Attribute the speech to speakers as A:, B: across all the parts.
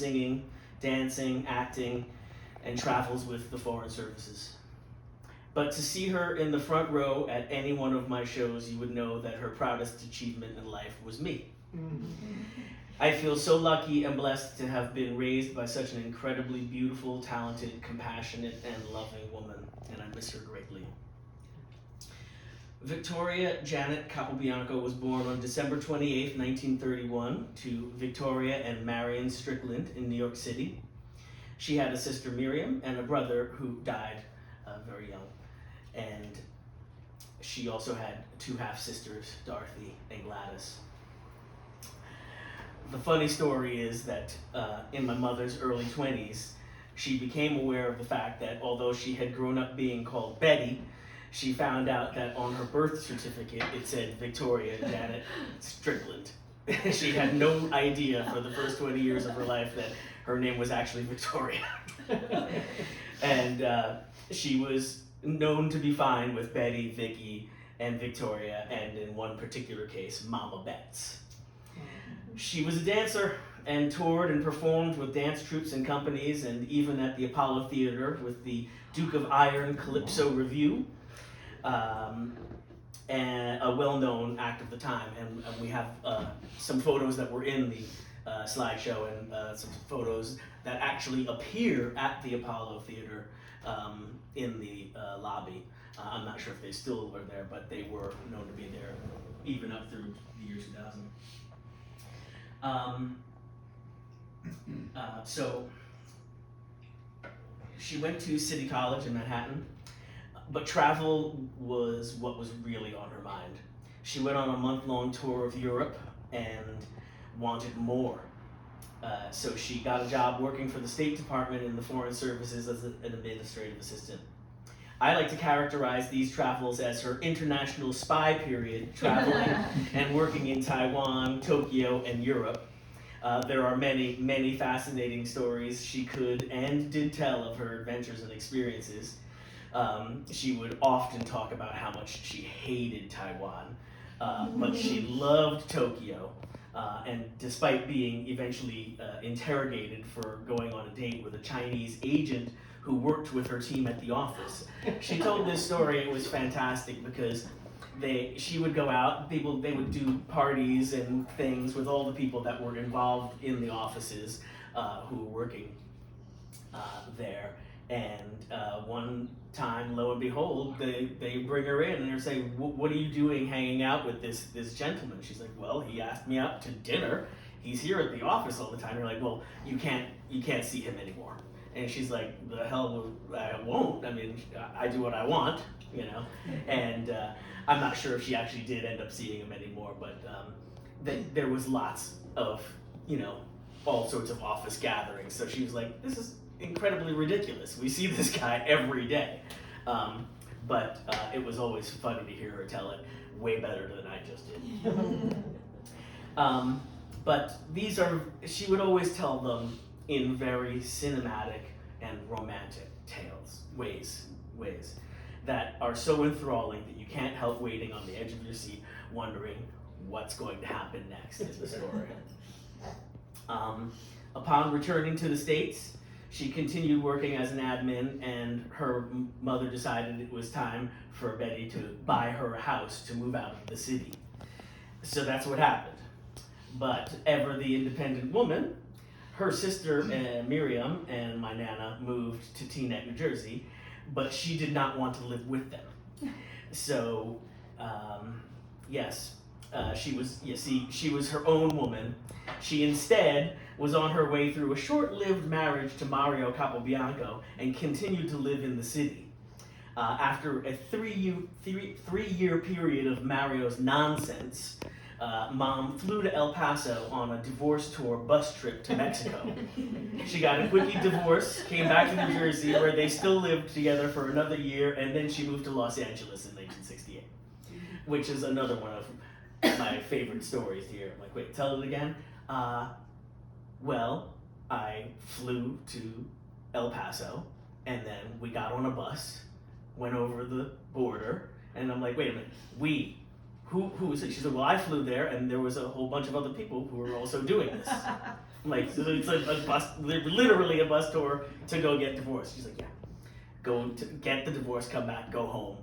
A: singing, dancing, acting, and travels with the Foreign Services. But to see her in the front row at any one of my shows, you would know that her proudest achievement in life was me. I feel so lucky and blessed to have been raised by such an incredibly beautiful, talented, compassionate, and loving woman, and I miss her greatly. Victoria Janet Capobianco was born on December 28, 1931, to Victoria and Marion Strickland in New York City. She had a sister, Miriam, and a brother who died very young. And she also had two half-sisters, Dorothy and Gladys. The funny story is that in my mother's early 20s, she became aware of the fact that although she had grown up being called Betty, she found out that on her birth certificate it said Victoria Janet Strickland. She had no idea for the first 20 years of her life that her name was actually Victoria. And she was known to be fine with Betty, Vicky, and Victoria, and in one particular case, Mama Betts. She was a dancer and toured and performed with dance troupes and companies, and even at the Apollo Theater with the Duke of Iron Calypso Review, and a well-known act of the time. And we have some photos that were in the slideshow, and some photos that actually appear at the Apollo Theater in the lobby. I'm not sure if they still are there, but they were known to be there even up through the year 2000. So she went to City College in Manhattan, but travel was what was really on her mind. She went on a month-long tour of Europe and wanted more. So she got a job working for the State Department in the Foreign Services as an administrative assistant. I like to characterize these travels as her international spy period, traveling and working in Taiwan, Tokyo, and Europe. There are many, many fascinating stories she could and did tell of her adventures and experiences. She would often talk about how much she hated Taiwan, but she loved Tokyo. And despite being eventually interrogated for going on a date with a Chinese agent who worked with her team at the office, she told this story. It was fantastic because she would go out, they would do parties and things with all the people that were involved in the offices who were working there. And one time, lo and behold, they bring her in and they say, "What are you doing hanging out with this gentleman?" She's like, "Well, he asked me out to dinner. He's here at the office all the time." They're like, "Well, you can't see him anymore." And she's like, "The hell, I won't. I mean, I do what I want, you know." And I'm not sure if she actually did end up seeing him anymore, but there was lots of, all sorts of office gatherings. So she was like, "This is incredibly ridiculous. We see this guy every day." But it was always funny to hear her tell it way better than I just did. But she would always tell them in very cinematic and romantic ways that are so enthralling that you can't help waiting on the edge of your seat, wondering what's going to happen next in the story. Upon returning to the States, she continued working as an admin, and her mother decided it was time for Betty to buy her a house to move out of the city. So that's what happened. But ever the independent woman, her sister Miriam and my Nana moved to Teaneck, New Jersey, but she did not want to live with them. So, she was her own woman. She instead was on her way through a short-lived marriage to Mario Capobianco and continued to live in the city. After a three-year period of Mario's nonsense, Mom flew to El Paso on a divorce tour bus trip to Mexico. She got a quickie divorce, came back to New Jersey, where they still lived together for another year, and then she moved to Los Angeles in 1968, which is another one of my favorite stories here. I'm like, wait, tell it again? Well, I flew to El Paso, and then we got on a bus, went over the border, and I'm like, wait a minute, who is it? She said, well, I flew there, and there was a whole bunch of other people who were also doing this. Like, so it's a bus, literally a bus tour to go get divorced. She's like, yeah, go to get the divorce, come back, go home,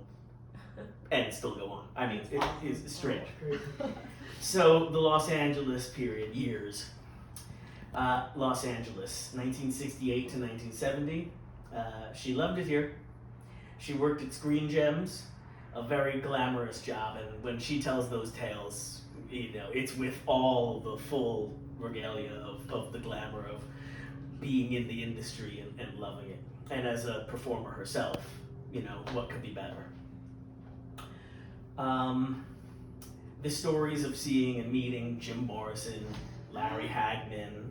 A: and still go on. I mean, it is strange. So the Los Angeles period, years. Los Angeles, 1968 to 1970. She loved it here. She worked at Screen Gems, a very glamorous job, and when she tells those tales, you know, it's with all the full regalia of the glamour of being in the industry and loving it. And as a performer herself, you know, what could be better? The stories of seeing and meeting Jim Morrison, Larry Hagman,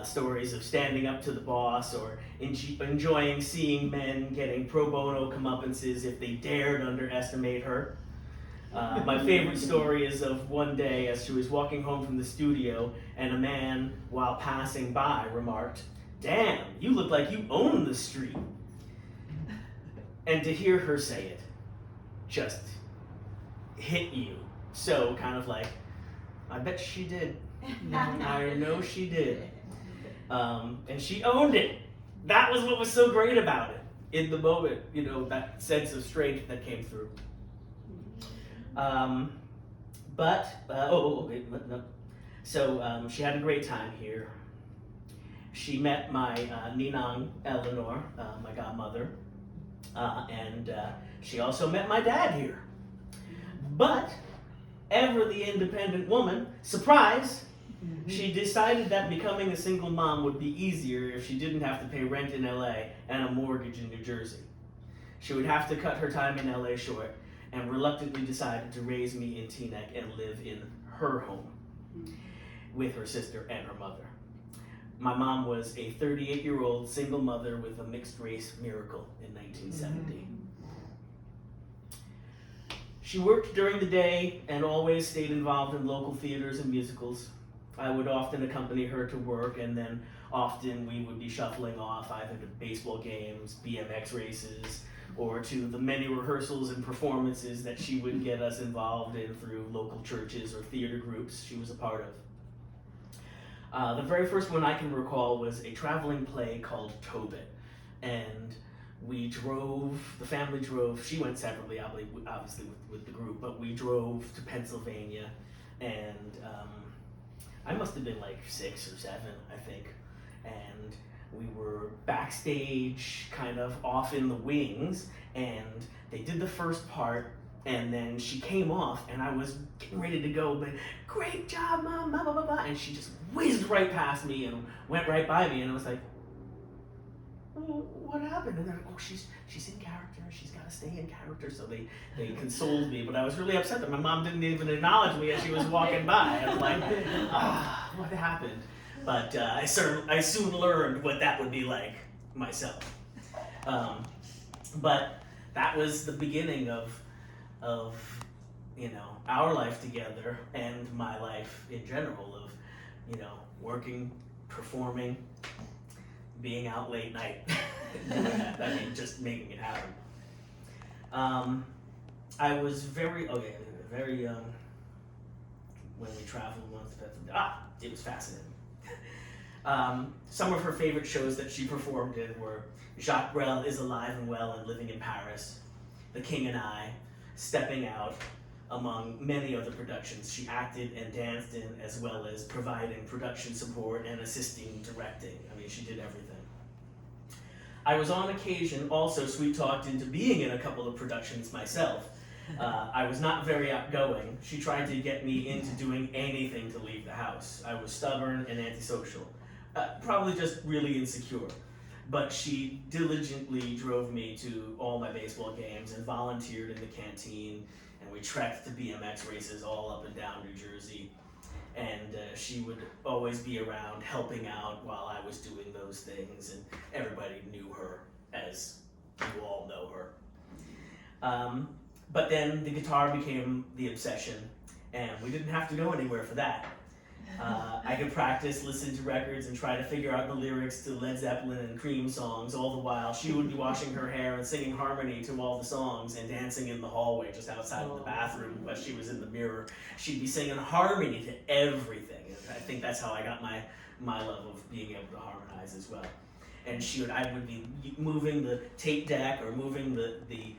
A: stories of standing up to the boss or enjoying seeing men getting pro bono comeuppances if they dared underestimate her. My favorite story is of one day as she was walking home from the studio and a man, while passing by, remarked, "Damn, you look like you own the street." And to hear her say it just hit you. So kind of like, I bet she did. I know she did. And she owned it. That was what was so great about it. In the moment, you know, that sense of strength that came through. No. So she had a great time here. She met my Ninang Eleanor, my godmother, and she also met my dad here. But, ever the independent woman, surprise, she decided that becoming a single mom would be easier if she didn't have to pay rent in LA and a mortgage in New Jersey. She would have to cut her time in LA short and reluctantly decided to raise me in Teaneck and live in her home with her sister and her mother. My mom was a 38-year-old single mother with a mixed race miracle in 1970. She worked during the day and always stayed involved in local theaters and musicals. I would often accompany her to work, and then often we would be shuffling off either to baseball games, BMX races, or to the many rehearsals and performances that she would get us involved in through local churches or theater groups she was a part of. The very first one I can recall was a traveling play called Tobit, and the family drove, she went separately, obviously with the group, but we drove to Pennsylvania, and I must have been like 6 or 7, I think, and we were backstage, kind of off in the wings, and they did the first part, and then she came off, and I was getting ready to go, but great job, Mom, blah, blah, blah, blah, and she just whizzed right past me and went right by me, and I was like, what happened? And they're like, oh, she's in character. She's got to stay in character. So they consoled me, but I was really upset that my mom didn't even acknowledge me as she was walking by. I was like, what happened? But I soon learned what that would be like myself. But that was the beginning of you know, our life together and my life in general of, you know, working, performing, being out late night, doing that. I mean, just making it happen. I was very young when we traveled once. It was fascinating. Some of her favorite shows that she performed in were Jacques Brel is Alive and Well and Living in Paris, The King and I, Stepping Out, among many other productions she acted and danced in, as well as providing production support and assisting directing. I mean, she did everything. I was on occasion also sweet-talked into being in a couple of productions myself. I was not very outgoing. She tried to get me into doing anything to leave the house. I was stubborn and antisocial, probably just really insecure. But she diligently drove me to all my baseball games and volunteered in the canteen, and we trekked to BMX races all up and down New Jersey. And she would always be around helping out while I was doing those things, and everybody knew her as you all know her. But then the guitar became the obsession, and we didn't have to go anywhere for that. I could practice, listen to records, and try to figure out the lyrics to Led Zeppelin and Cream songs, all the while she would be washing her hair and singing harmony to all the songs and dancing in the hallway just outside of the bathroom while she was in the mirror. She'd be singing harmony to everything. And I think that's how I got my love of being able to harmonize as well. And I would be moving the tape deck or moving the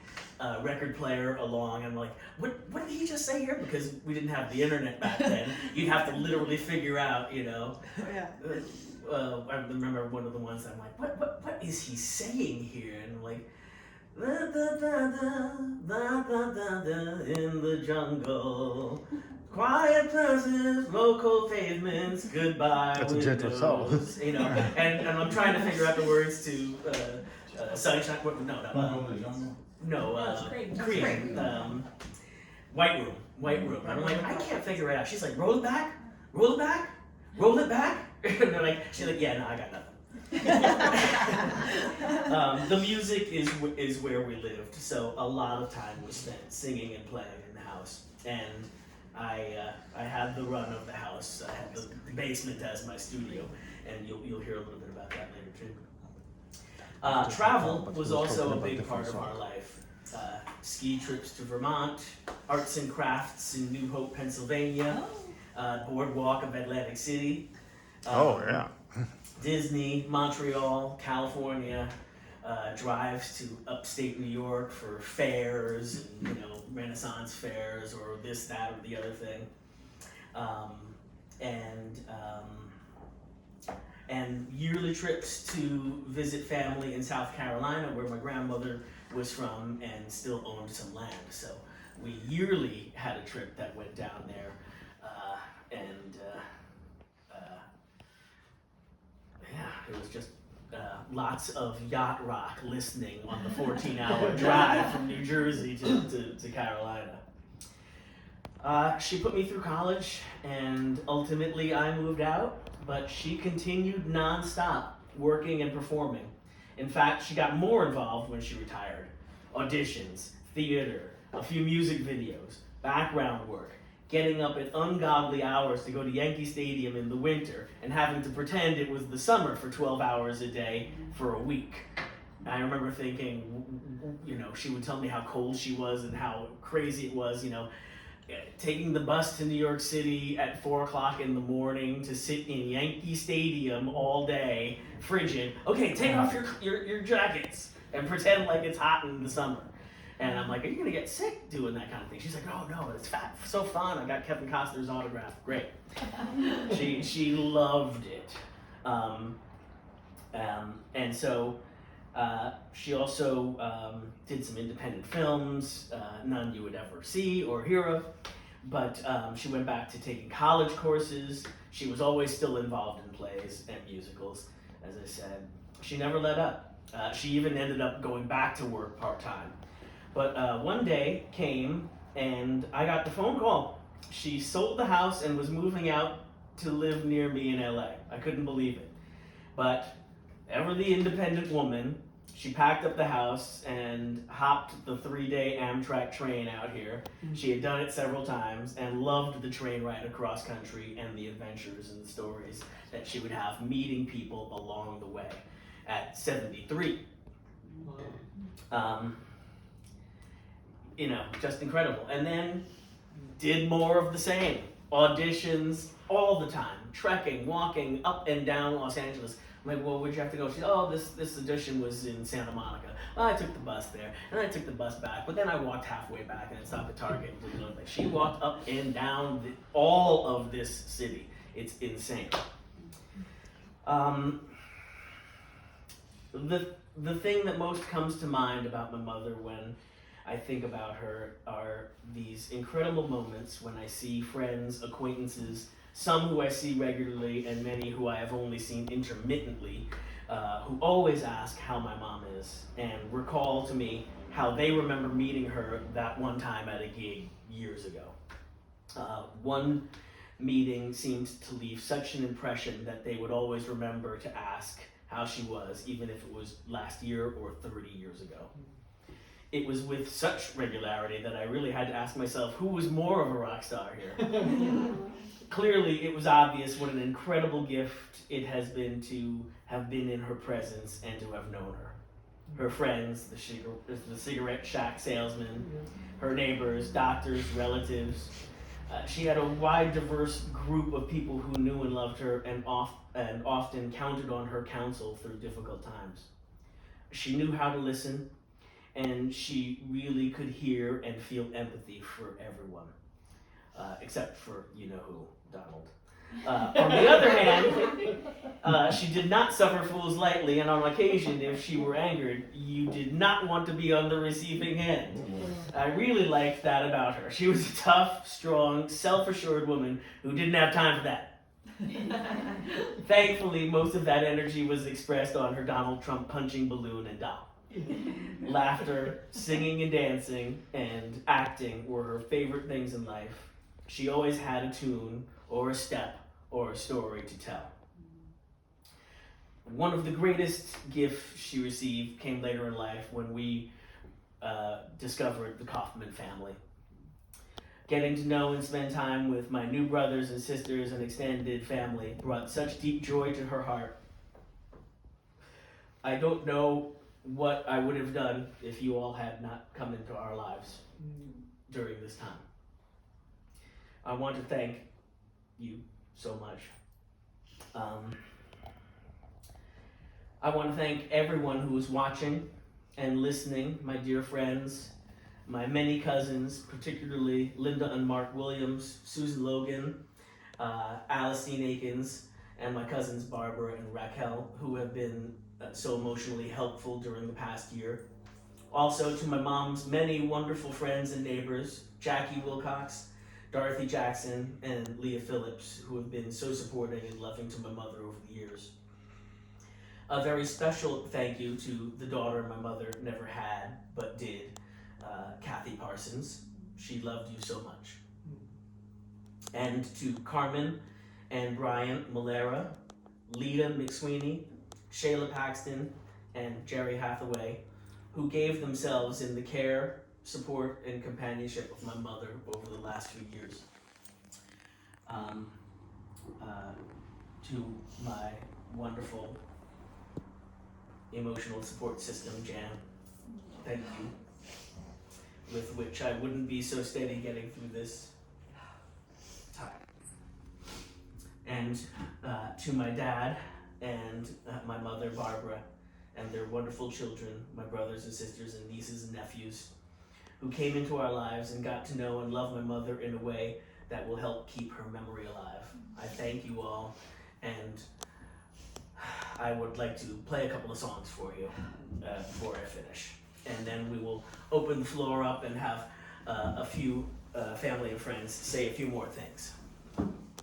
A: record player along. I'm like, what did he just say here? Because we didn't have the internet back then. You'd have to literally figure out,
B: Yeah.
A: I remember one of the ones I'm like, what is he saying here? And I'm like, da, da, da, da, da, da, da, in the jungle. Quiet places, local pavements, goodbye
C: That's
A: windows.
C: a gentle soul.
A: And I'm trying to figure out the words to Sunshine. Cream. White Room. And I'm like, I can't figure it out. She's like, roll it back. And they're like, she's like, yeah, no, I got nothing. The music is where we lived, so a lot of time was spent singing and playing in the house. And I had the run of the house. I had the basement as my studio, and you'll hear a little bit about that later too. Travel was also a big part of our life. Ski trips to Vermont, arts and crafts in New Hope, Pennsylvania, boardwalk of Atlantic City. Disney, Montreal, California, drives to upstate New York for fairs, and, Renaissance fairs or this, that, or the other thing. And yearly trips to visit family in South Carolina, where my grandmother was from and still owned some land. So we yearly had a trip that went down there, it was just lots of yacht rock listening on the 14-hour drive from New Jersey to Carolina. She put me through college, and ultimately I moved out, but she continued nonstop working and performing. In fact, she got more involved when she retired. Auditions, theater, a few music videos, background work, getting up at ungodly hours to go to Yankee Stadium in the winter and having to pretend it was the summer for 12 hours a day for a week. I remember thinking, she would tell me how cold she was and how crazy it was, taking the bus to New York City at 4 o'clock in the morning to sit in Yankee Stadium all day, frigid. Okay, take off your jackets and pretend like it's hot in the summer. And I'm like, are you gonna get sick doing that kind of thing? She's like, oh no, it's so fun. I got Kevin Costner's autograph. Great. She loved it. And so she also did some independent films, none you would ever see or hear of. But she went back to taking college courses. She was always still involved in plays and musicals, as I said. She never let up. She even ended up going back to work part-time. But one day came and I got the phone call. She sold the house and was moving out to live near me in LA. I couldn't believe it. But ever the independent woman, she packed up the house and hopped the 3-day Amtrak train out here. She had done it several times and loved the train ride across country and the adventures and the stories that she would have meeting people along the way at 73. Just incredible. And then did more of the same. Auditions all the time, trekking, walking up and down Los Angeles. I'm like, well, where'd you have to go? She said, oh, this audition was in Santa Monica. Well, I took the bus there, and I took the bus back, but then I walked halfway back and I stopped at Target and did another thing. She walked up and down all of this city. It's insane. The thing that most comes to mind about my mother when I think about her are these incredible moments when I see friends, acquaintances, some who I see regularly and many who I have only seen intermittently, who always ask how my mom is and recall to me how they remember meeting her that one time at a gig years ago. One meeting seemed to leave such an impression that they would always remember to ask how she was, even if it was last year or 30 years ago. It was with such regularity that I really had to ask myself, who was more of a rock star here? Clearly, it was obvious what an incredible gift it has been to have been in her presence and to have known her. Her friends, the cigarette shack salesman, her neighbors, doctors, relatives, She had a wide, diverse group of people who knew and loved her and often counted on her counsel through difficult times. She knew how to listen, and she really could hear and feel empathy for everyone, except for you know who, Donald. On the other hand, she did not suffer fools lightly, and on occasion, if she were angered, you did not want to be on the receiving end. I really liked that about her. She was a tough, strong, self-assured woman who didn't have time for that. Thankfully, most of that energy was expressed on her Donald Trump punching balloon and doll. Laughter, singing and dancing, and acting were her favorite things in life. She always had a tune, or a step, or a story to tell. One of the greatest gifts she received came later in life when we discovered the Kaufman family. Getting to know and spend time with my new brothers and sisters and extended family brought such deep joy to her heart. I don't know what I would have done if you all had not come into our lives during this time. I want to thank you so much. I want to thank everyone who is watching and listening, my dear friends, my many cousins, particularly Linda and Mark Williams, Susan Logan, Alistine Akins, and my cousins Barbara and Raquel, who have been so emotionally helpful during the past year. Also to my mom's many wonderful friends and neighbors, Jackie Wilcox, Dorothy Jackson, and Leah Phillips, who have been so supporting and loving to my mother over the years. A very special thank you to the daughter my mother never had, but did, Kathy Parsons. She loved you so much. And to Carmen and Brian Malera, Lita McSweeney, Shayla Paxton, and Jerry Hathaway, who gave themselves in the care, support, and companionship of my mother over the last few years. To my wonderful emotional support system, Jan, thank you, with which I wouldn't be so steady getting through this time. And to my dad and my mother, Barbara, and their wonderful children, my brothers and sisters and nieces and nephews, who came into our lives and got to know and love my mother in a way that will help keep her memory alive. I thank you all, and I would like to play a couple of songs for you before I finish. And then we will open the floor up and have a few family and friends say a few more things.